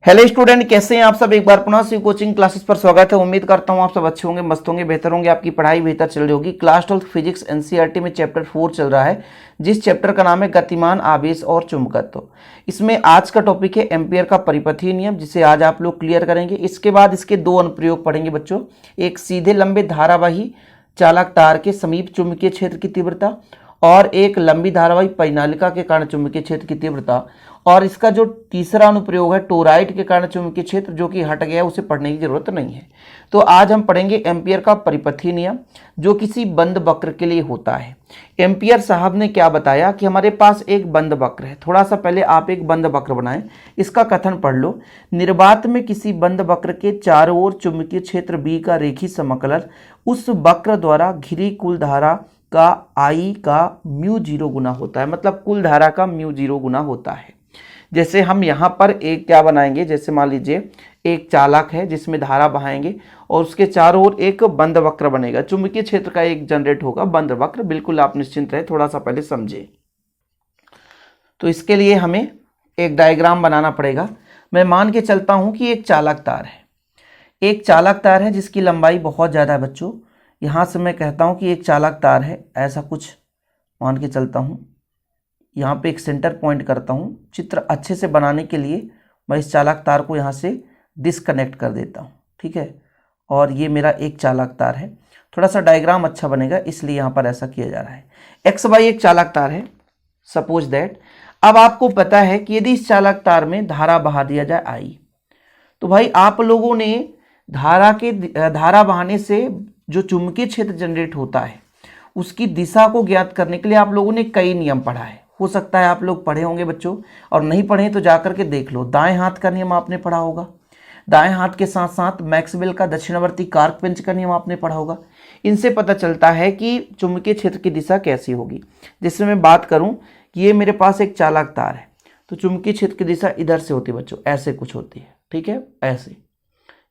Hello student, कैसे हैं आप सब। एक बार पुनः से कोचिंग क्लासेस पर स्वागत है। उम्मीद करता हूं आप सब अच्छे होंगे, मस्त होंगे, बेहतर होंगे, आपकी पढ़ाई बेहतर चल रही होगी। क्लास 12 फिजिक्स एनसीईआरटी में चैप्टर 4 चल रहा है, जिस चैप्टर का नाम है गतिमान, आवेश और चुंबकत्व। इसमें आज का टॉपिक है एम्पियर का परिपथीय नियम, जिसे आज आप लोग क्लियर करेंगे। इसके बाद इसके दो अनुप्रयोग पढ़ेंगे बच्चों। एक सीधे लंबे धारावाही चालक तार के समीप चुंबकीय क्षेत्र की तीव्रता, और एक लंबी धारावाही परिनालिका के कारण चुंबकीय क्षेत्र की तीव्रता। और इसका जो तीसरा अनुप्रयोग है टोराइड के कारण चुंबकीय क्षेत्र, जो कि हट गया, उसे पढ़ने की जरूरत नहीं है। तो आज हम पढ़ेंगे एम्पियर का परिपथीय नियम, जो किसी बंद वक्र के लिए होता है। एम्पियर साहब ने क्या बताया कि हमारे पास एक बंद वक्र है। थोड़ा सा पहले आप एक बंद वक्र बनाएं, इसका कथन पढ़ लो। निर्वात में किसी बंद वक्र के चारों ओर चुंबकीय क्षेत्र बी का रेखीय समाकलन उस वक्र द्वारा घिरी कुल धारा का आई का म्यू जीरो गुना होता है। मतलब कुल धारा का म्यू जीरो गुना होता है। जैसे हम यहाँ पर एक क्या बनाएंगे, जैसे मान लीजिए एक चालक है जिसमें धारा बहाएंगे और उसके चारों ओर एक बंद वक्र बनेगा, चुंबकीय क्षेत्र का एक जनरेट होगा बंद वक्र। बिल्कुल आप निश्चिंत रहे, थोड़ा सा पहले समझे। तो इसके लिए हमें एक डायग्राम बनाना पड़ेगा। मैं मान के चलता हूँ कि एक चालक तार है, एक चालक तार है जिसकी लंबाई बहुत ज़्यादा है बच्चों। यहाँ से मैं कहता हूँ कि एक चालक तार है, ऐसा कुछ मान के चलता हूँ। यहाँ पे एक सेंटर पॉइंट करता हूँ। चित्र अच्छे से बनाने के लिए मैं इस चालक तार को यहाँ से डिस्कनेक्ट कर देता हूँ, ठीक है। और ये मेरा एक चालक तार है। थोड़ा सा डायग्राम अच्छा बनेगा, इसलिए यहाँ पर ऐसा किया जा रहा है। एक्स वाई एक चालक तार है, सपोज दैट। अब आपको पता है कि यदि इस चालक तार में धारा बहा दिया जाए आई, तो भाई आप लोगों ने धारा बहाने से जो चुंबकीय क्षेत्र जनरेट होता है उसकी दिशा को ज्ञात करने के लिए आप लोगों ने कई नियम पढ़ा है। हो सकता है आप लोग पढ़े होंगे बच्चों, और नहीं पढ़े तो जाकर के देख लो। दाएं हाथ का नियम आपने पढ़ा होगा, दाएं हाथ के साथ साथ मैक्सवेल का दक्षिणावर्ती कार्क पेंच का नियम आपने पढ़ा होगा। इनसे पता चलता है कि चुंबकीय क्षेत्र की दिशा कैसी होगी। जैसे मैं बात करूं कि ये मेरे पास एक चालक तार है, तो चुंबकीय क्षेत्र की दिशा इधर से होती है बच्चों, ऐसे कुछ होती है, ठीक है। ऐसे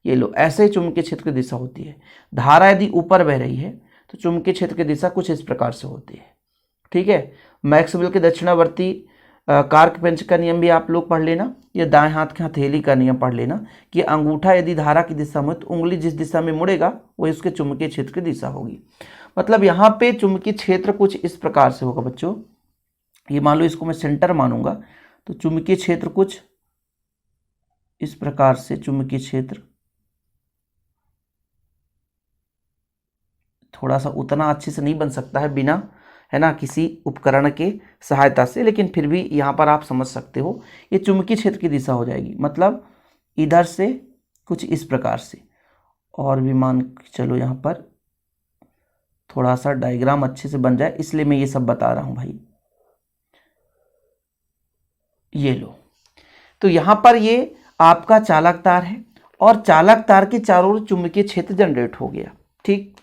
ये लो, ऐसे ही चुंबकीय क्षेत्र की दिशा होती है। धारा यदि ऊपर बह रही है तो चुंबकीय क्षेत्र की दिशा कुछ इस प्रकार से होती है, ठीक है। मैक्सवेल के दक्षिणावर्ती कार्क पेंच का नियम भी आप लोग पढ़ लेना। ये दाएं हाथ की हथेली का नियम पढ़ लेना कि अंगूठा यदि धारा की दिशा में, तो उंगली जिस दिशा में मुड़ेगा वही उसके चुंबकीय क्षेत्र की दिशा होगी। मतलब यहाँ पे चुंबकीय क्षेत्र कुछ इस प्रकार से होगा बच्चों। ये मान लो इसको मैं सेंटर मानूंगा, तो चुंबकीय क्षेत्र कुछ इस प्रकार से, चुंबकीय क्षेत्र थोड़ा सा उतना अच्छे से नहीं बन सकता है बिना, है ना, किसी उपकरण के सहायता से, लेकिन फिर भी यहाँ पर आप समझ सकते हो। ये चुंबकीय क्षेत्र की दिशा हो जाएगी, मतलब इधर से कुछ इस प्रकार से। और भी मान चलो यहाँ पर थोड़ा सा डायग्राम अच्छे से बन जाए, इसलिए मैं ये सब बता रहा हूँ भाई। ये लो, तो यहाँ पर ये आपका चालक तार है और चालक तार के चारों ओर चुंबकीय क्षेत्र जनरेट हो गया, ठीक।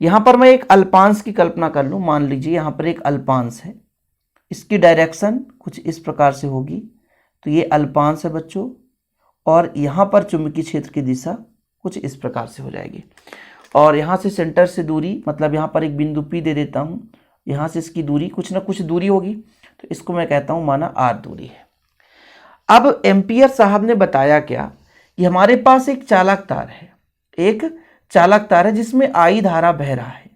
यहाँ पर मैं एक अल्पांश की कल्पना कर लूँ। मान लीजिए यहाँ पर एक अल्पांश है, इसकी डायरेक्शन कुछ इस प्रकार से होगी। तो ये अल्पांश है बच्चों, और यहाँ पर चुंबकीय क्षेत्र की दिशा कुछ इस प्रकार से हो जाएगी। और यहाँ से सेंटर से दूरी, मतलब यहाँ पर एक बिंदु P दे देता हूँ, यहाँ से इसकी दूरी कुछ ना कुछ दूरी होगी, तो इसको मैं कहता हूँ माना R दूरी है। अब एम्पियर साहब ने बताया क्या कि हमारे पास एक चालक तार है, एक चालक तार है जिसमें आई धारा बह रहा है।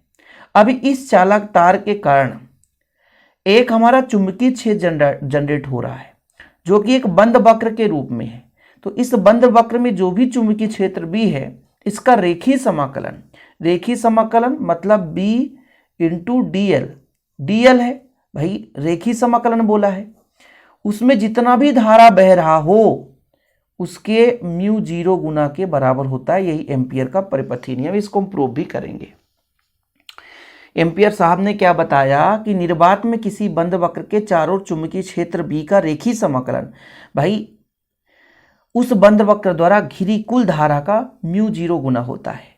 अभी इस चालक तार के कारण एक हमारा चुंबकीय क्षेत्र जनरेट हो रहा है, जो कि एक बंद वक्र के रूप में है। तो इस बंद वक्र में जो भी चुंबकीय क्षेत्र B है, इसका रेखीय समाकलन, रेखीय समाकलन मतलब B इंटू DL, DL है भाई, रेखीय समाकलन बोला है। उसमें जितना भी धारा बह रहा हो उसके म्यू जीरो गुना के बराबर होता है। यही एम्पियर का परिपथीय नियम, इसको हम प्रूव भी करेंगे। एम्पियर साहब ने क्या बताया कि निर्वात में किसी बंद वक्र के चारों ओर चुंबकीय क्षेत्र B का रेखीय समाकलन भाई उस बंद वक्र द्वारा घिरी कुल धारा का म्यू जीरो गुना होता है।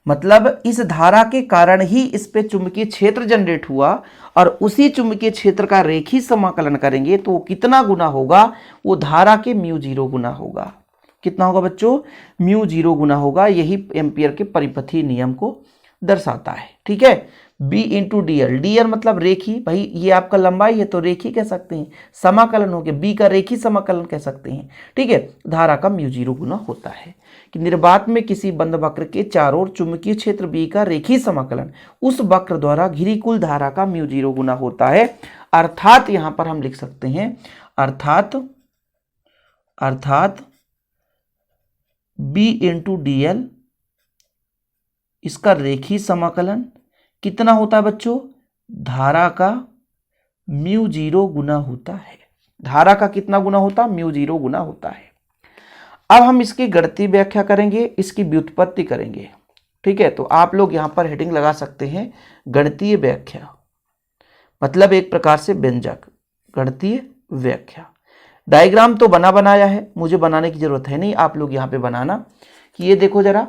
मतलब इस धारा के कारण ही इस पे चुंबकीय क्षेत्र जनरेट हुआ, और उसी चुंबकीय क्षेत्र का रेखीय समाकलन करेंगे तो कितना गुना होगा, वो धारा के म्यू जीरो गुना होगा। कितना होगा बच्चों, म्यू जीरो गुना होगा। यही एम्पियर के परिपथीय नियम को दर्शाता है, ठीक है। B into D L, D L मतलब रेखी, भाई ये आपका लंबाई है तो रेखी कह सकते हैं, समाकलन हो गया, बी का रेखी समाकलन कह सकते हैं। ठीक है, धारा का म्यू जीरो गुना होता है कि निर्वात में किसी बंद वक्र के चारों ओर चुंबकीय क्षेत्र बी का रेखी समाकलन उस वक्र द्वारा घिरी कुल धारा का म्यू जीरो गुना होता है। अर्थात यहां पर हम लिख सकते हैं अर्थात बी इंटू डी एल इसका रेखी समाकलन कितना होता है बच्चों, धारा का म्यू जीरो गुना होता है। धारा का कितना गुना होता है, म्यू जीरो गुना होता है। अब हम इसकी गणितीय व्याख्या करेंगे, इसकी व्युत्पत्ति करेंगे। ठीक है, तो आप लोग यहां पर हेडिंग लगा सकते हैं गणितीय व्याख्या, मतलब एक प्रकार से व्यंजक, गणितीय व्याख्या। डायग्राम तो बना बनाया है, मुझे बनाने की जरूरत है नहीं, आप लोग यहां पे बनाना कि ये देखो जरा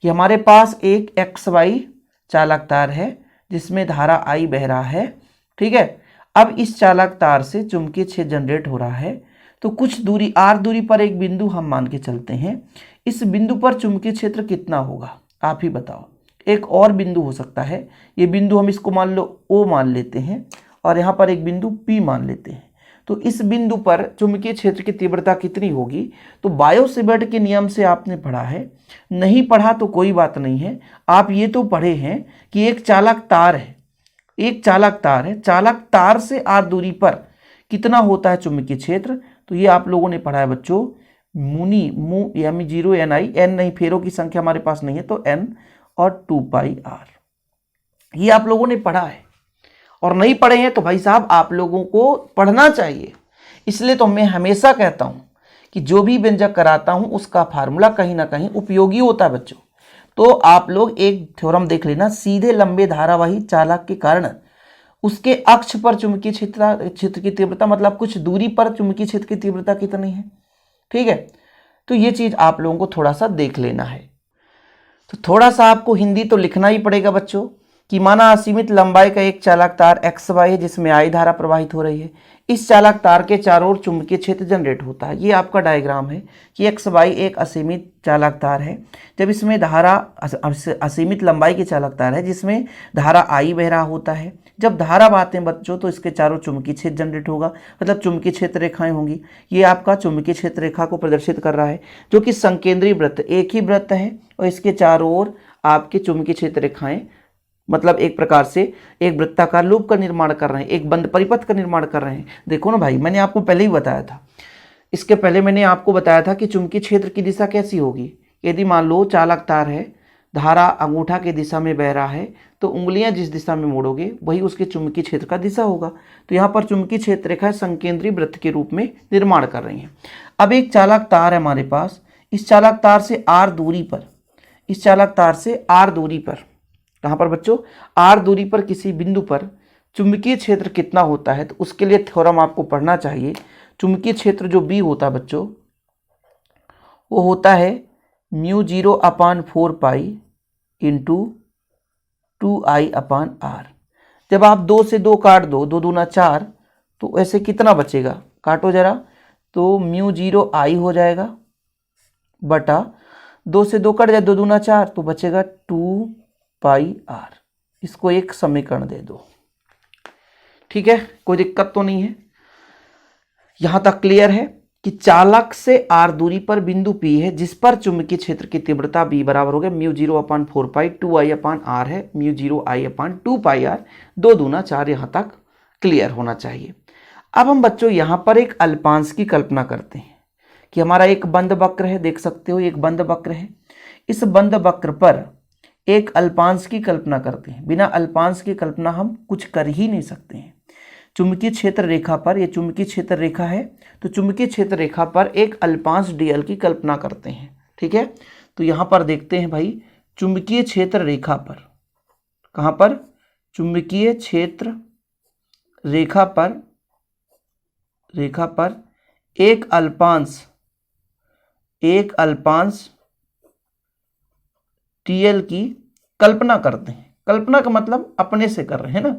कि हमारे पास एक एक्स वाई चालक तार है जिसमें धारा आई बह रहा है। ठीक है, अब इस चालक तार से चुंबकीय क्षेत्र जनरेट हो रहा है, तो कुछ दूरी आर दूरी पर एक बिंदु हम मान के चलते हैं। इस बिंदु पर चुंबकीय क्षेत्र कितना होगा आप ही बताओ। एक और बिंदु हो सकता है, ये बिंदु हम इसको मान लो ओ मान लेते हैं और यहाँ पर एक बिंदु पी मान लेते हैं। तो इस बिंदु पर चुंबकीय क्षेत्र की तीव्रता कितनी होगी, तो बायो-सेवर्ट के नियम से आपने पढ़ा है, नहीं पढ़ा तो कोई बात नहीं है, आप ये तो पढ़े हैं कि एक चालक तार है, चालक तार से आर दूरी पर कितना होता है चुंबकीय क्षेत्र, तो ये आप लोगों ने पढ़ा है बच्चों, मू यानी जीरो एन आई, एन नहीं, फेरों की संख्या हमारे पास नहीं है तो एन और 2 पाई आर, ये आप लोगों ने पढ़ा है। और नहीं पढ़े हैं तो भाई साहब आप लोगों को पढ़ना चाहिए। इसलिए तो मैं हमेशा कहता हूं कि जो भी व्यंजक कराता हूं उसका फार्मूला कहीं ना कहीं उपयोगी होता है बच्चों। तो आप लोग एक थ्योरम देख लेना, सीधे लंबे धारावाही चालक के कारण उसके अक्ष पर चुंबकीय क्षेत्र की तीव्रता, मतलब कुछ दूरी पर चुंबकीय क्षेत्र की तीव्रता कितनी है। ठीक है, तो ये चीज आप लोगों को थोड़ा सा देख लेना है। तो थोड़ा सा आपको हिंदी तो लिखना ही पड़ेगा बच्चों कि माना असीमित लंबाई का एक चालक तार एक्स वाई है जिसमें आई धारा प्रवाहित हो रही है। इस चालक तार के चारों ओर चुंबकीय क्षेत्र जनरेट होता है। ये आपका डायग्राम है कि एक्स वाई एक असीमित चालक तार है, जब इसमें धारा असीमित लंबाई की चालक तार है जिसमें धारा आई बह रहा होता है। जब धारा बहते हैं बच्चों तो इसके चारों चुंबकीय क्षेत्र जनरेट होगा, मतलब चुंबकीय क्षेत्र रेखाएं होंगी। ये आपका चुंबकीय क्षेत्र रेखा को प्रदर्शित कर रहा है जो कि संकेंद्रीय वृत्त, एक ही वृत्त है और इसके चारों ओर आपके चुंबकीय क्षेत्र रेखाएं, मतलब एक प्रकार से एक वृत्ताकार लूप का निर्माण कर रहे हैं, एक बंद परिपथ का निर्माण कर रहे हैं। देखो ना भाई, मैंने आपको पहले ही बताया था, इसके पहले मैंने आपको बताया था कि चुंबकीय क्षेत्र की दिशा कैसी होगी। यदि मान लो चालक तार है, धारा अंगूठा की दिशा में बह रहा है, तो उंगलियां जिस दिशा में मोड़ोगे वही उसके चुंबकीय क्षेत्र का दिशा होगा। तो यहाँ पर चुंबकीय क्षेत्र रेखा संकेंद्रीय वृत्त के रूप में निर्माण कर रही है। अब एक चालक तार है हमारे पास, इस चालक तार से आर दूरी पर, इस चालक तार से आर दूरी पर, कहाँ पर बच्चों, आर दूरी पर किसी बिंदु पर चुंबकीय क्षेत्र कितना होता है, तो उसके लिए थ्योरम आपको पढ़ना चाहिए। चुंबकीय क्षेत्र जो बी होता है बच्चों, वो होता है mu zero upon 4 pi into 2i upon आर। जब आप 2 से 2 काट दो, 2 दूना 4, तो ऐसे कितना बचेगा, काटो जरा, तो म्यू जीरो आई हो जाएगा बटा 2 से 2 कट जाए, 2 दूना 4, तो बचेगा 2 पाई आर। इसको एक समीकरण दे दो। ठीक है, कोई दिक्कत तो नहीं है, यहां तक क्लियर है कि चालक से आर दूरी पर बिंदु P है जिस पर चुंबकीय क्षेत्र की तीव्रता B बराबर हो गया mu zero upon 4 pi 2i upon R है, mu zero I upon 2 pi R, 2 दूना 4, यहां तक क्लियर होना चाहिए। अब हम बच्चों यहां पर एक अल्पांश की कल्पना करते हैं कि हमारा एक बंद वक्र है, देख सकते हो एक बंद वक्र है, इस बंद वक्र पर एक अल्पांश की कल्पना करते हैं। बिना अल्पांश की कल्पना हम कुछ कर ही नहीं सकते हैं। चुंबकीय क्षेत्र रेखा पर, ये चुंबकीय क्षेत्र रेखा है, तो चुंबकीय क्षेत्र रेखा पर एक अल्पांश डीएल की कल्पना करते हैं। ठीक है, तो यहां पर देखते हैं भाई, चुंबकीय क्षेत्र रेखा पर, कहां पर, चुंबकीय क्षेत्र रेखा पर एक अल्पांश टीएल की कल्पना करते हैं। कल्पना का मतलब अपने से कर रहे हैं ना,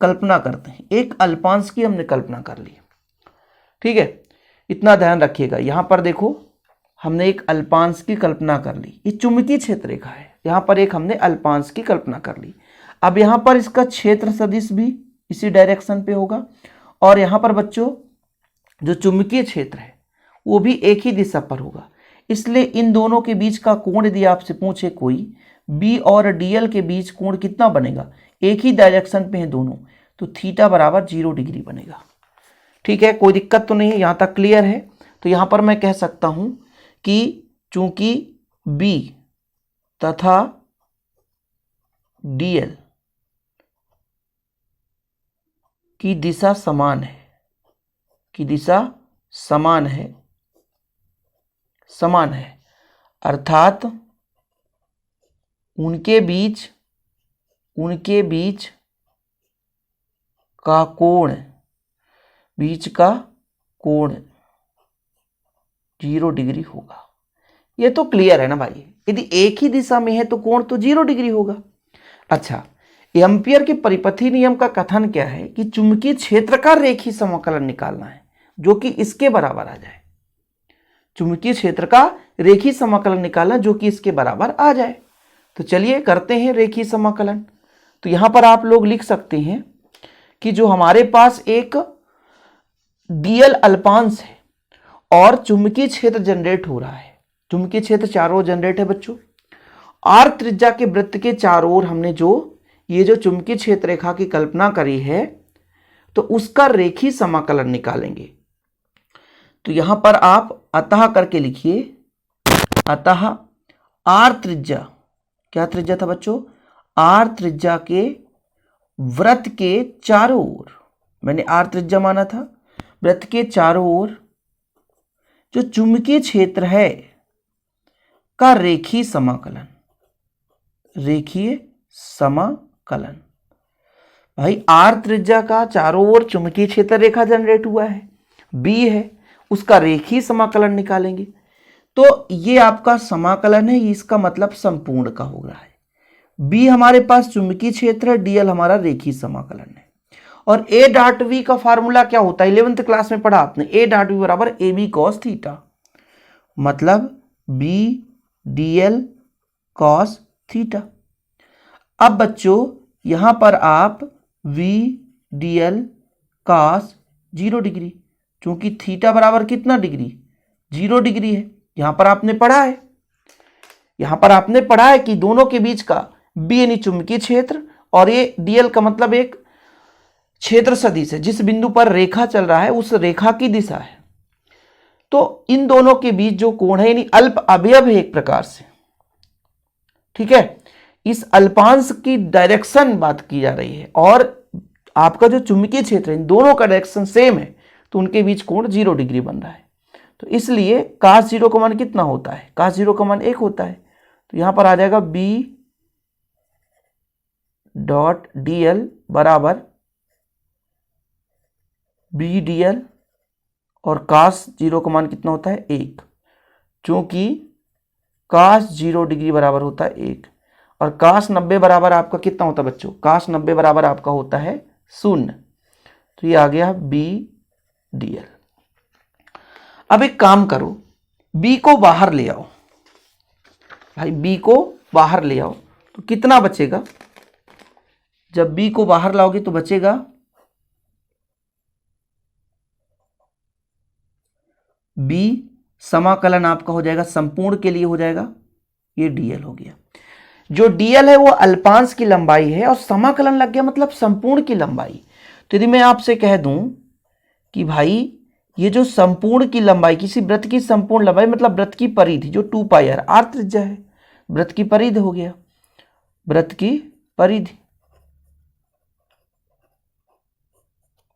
कल्पना करते हैं, एक अल्पांश की हमने कल्पना कर ली। ठीक है, इतना ध्यान रखिएगा। यहां पर देखो हमने एक अल्पांश की कल्पना कर ली, ये चुंबकीय क्षेत्र रेखा है, यहां पर एक हमने अल्पांश की कल्पना कर ली। अब यहां पर इसका क्षेत्र सदिश भी इसी डायरेक्शन पे होगा, और यहां पर बच्चों जो चुंबकीय क्षेत्र है वो भी एक ही दिशा पर होगा। इसलिए इन दोनों के बीच का कोण यदि आपसे पूछे कोई, बी और डीएल के बीच कोण कितना बनेगा, एक ही डायरेक्शन पे है दोनों, तो थीटा बराबर 0 डिग्री बनेगा। ठीक है, कोई दिक्कत तो नहीं है, यहां तक क्लियर है। तो यहां पर मैं कह सकता हूं कि चूंकि बी तथा डीएल की दिशा समान है, की दिशा समान है, समान है, अर्थात उनके बीच का कोण, बीच का कोण 0 डिग्री होगा। ये तो क्लियर है ना भाई, यदि एक ही दिशा में है तो कोण तो 0 डिग्री होगा। अच्छा, एम्पियर के परिपथी नियम का कथन क्या है कि चुंबकीय क्षेत्र का रेखीय समाकलन निकालना है जो कि इसके बराबर आ जाए। चुंबकीय क्षेत्र का रेखीय समाकलन निकालना जो कि इसके बराबर आ जाए। तो चलिए करते हैं रेखीय समाकलन। तो यहां पर आप लोग लिख सकते हैं कि जो हमारे पास एक डीएल अल्पांश है और चुंबकीय क्षेत्र जनरेट हो रहा है, चुंबकीय क्षेत्र चारों ओर जनरेट है बच्चों। आर त्रिज्या के वृत्त के चारों ओर हमने ये जो चुंबकीय क्षेत्र रेखा की कल्पना करी है, तो उसका रेखीय समाकलन निकालेंगे। तो यहां पर आप अतः करके लिखिए, अतः आर त्रिज्या, क्या त्रिज्या था बच्चों, आर त्रिज्या के वृत्त के चारों ओर, मैंने आर त्रिज्या माना था, वृत्त के चारों ओर जो चुंबकीय क्षेत्र है का रेखीय समाकलन, रेखीय समाकलन। भाई आर त्रिज्या का चारों ओर चुंबकीय क्षेत्र रेखा जनरेट हुआ है, बी है, उसका रेखीय समाकलन निकालेंगे। तो ये आपका समाकलन है, इसका मतलब संपूर्ण का हो रहा है। बी हमारे पास चुंबकीय क्षेत्र है, डीएल हमारा रेखीय समाकलन है। और ए डॉट वी का फार्मूला क्या होता है, 11th क्लास में पढ़ा आपने, ए डॉट वी बराबर ए बी कॉस थीटा, मतलब बी डीएल कॉस थीटा। अब बच्चों यहां पर आप वी डीएल कॉस 0 डिग्री, क्योंकि थीटा बराबर कितना डिग्री, 0 डिग्री है। यहां पर आपने पढ़ा है, यहां पर आपने पढ़ा है कि दोनों के बीच का बी यानी चुंबकीय क्षेत्र और ये डीएल का मतलब एक क्षेत्र सदिश है, जिस बिंदु पर रेखा चल रहा है उस रेखा की दिशा है। तो इन दोनों के बीच जो कोण है यानी अल्प अवयव है एक प्रकार से, ठीक है, इस अल्पांश की डायरेक्शन बात की जा रही है और आपका जो चुंबकीय क्षेत्र है इन दोनों का डायरेक्शन सेम है, तो उनके बीच कोण 0 डिग्री बन रहा है। तो इसलिए cos 0 का मान कितना होता है, cos 0 का मान 1 होता है। तो यहां पर आ जाएगा b डॉट dl बराबर b dl, और cos 0 का मान कितना होता है 1, क्योंकि cos 0 डिग्री बराबर होता है 1, और cos 90 बराबर आपका कितना होता है बच्चों, cos 90 बराबर आपका होता है 0। तो ये आ गया b dl। अब एक काम करो, b को बाहर ले आओ, भाई b को बाहर ले आओ, तो कितना बचेगा, जब b को बाहर लाओगे तो बचेगा b समाकलन आपका हो जाएगा, संपूर्ण के लिए हो जाएगा, ये dl हो गया। जो dl है वो अल्पांश की लंबाई है और समाकलन लग गया मतलब संपूर्ण की लंबाई। तो यदि मैं आपसे कह दूं कि भाई ये जो संपूर्ण की लंबाई, किसी वृत्त की संपूर्ण लंबाई मतलब वृत्त की परिधि जो 2 पाई आर, आर त्रिज्या है, वृत्त की परिधि हो गया, वृत्त की परिधि,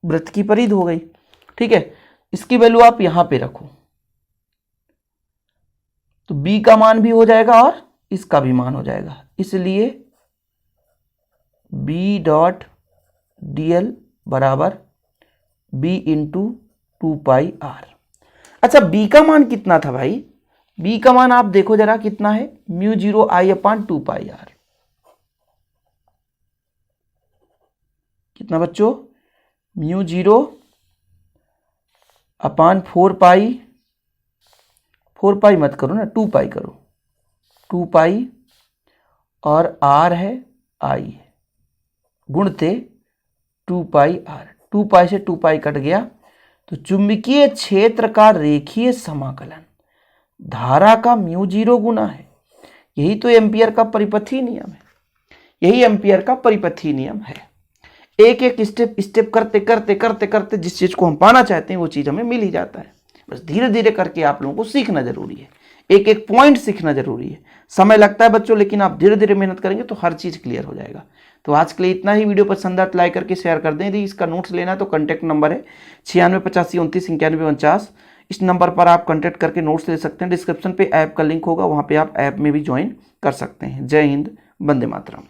वृत्त की परिधि हो गई, ठीक है। इसकी वैल्यू आप यहां पे रखो, तो b का मान भी हो जाएगा और इसका भी मान हो जाएगा, इसलिए b डॉट dl बराबर b इंटू 2 पाई आर। अच्छा b का मान कितना था भाई, b का मान आप देखो जरा कितना है, mu 0 I upon 2 pi are, कितना बच्चों, म्यू 0 अपान 4 पाई, 4 पाई मत करो ना, 2 पाई करो, 2 पाई और आर है आई है, गुणते 2 पाई आर, 2 पाई से 2 पाई कट गया, तो चुंबकीय क्षेत्र का रेखीय समाकलन धारा का म्यू 0 गुना है। यही तो एम्पियर का परिपथी नियम है, यही एम्पियर का परिपथी नियम है। एक एक स्टेप करते करते करते करते जिस चीज को हम पाना चाहते हैं वो चीज हमें मिल ही जाता है। बस धीरे धीरे करके आप लोगों को सीखना जरूरी है, एक एक पॉइंट सीखना जरूरी है। समय लगता है बच्चों, लेकिन आप धीरे धीरे मेहनत करेंगे तो हर चीज क्लियर हो जाएगा। तो आज के लिए इतना ही। वीडियो पसंद आए तो लाइक करके शेयर कर दें। यदि इसका नोट्स लेना है तो कॉन्टैक्ट नंबर है 9685299149। इस नंबर पर आप कॉन्टैक्ट करके नोट्स ले सकते हैं। डिस्क्रिप्शन पे ऐप का लिंक होगा, वहाँ पे आप ऐप में भी ज्वाइन कर सकते हैं। जय हिंद, वंदे मातरम।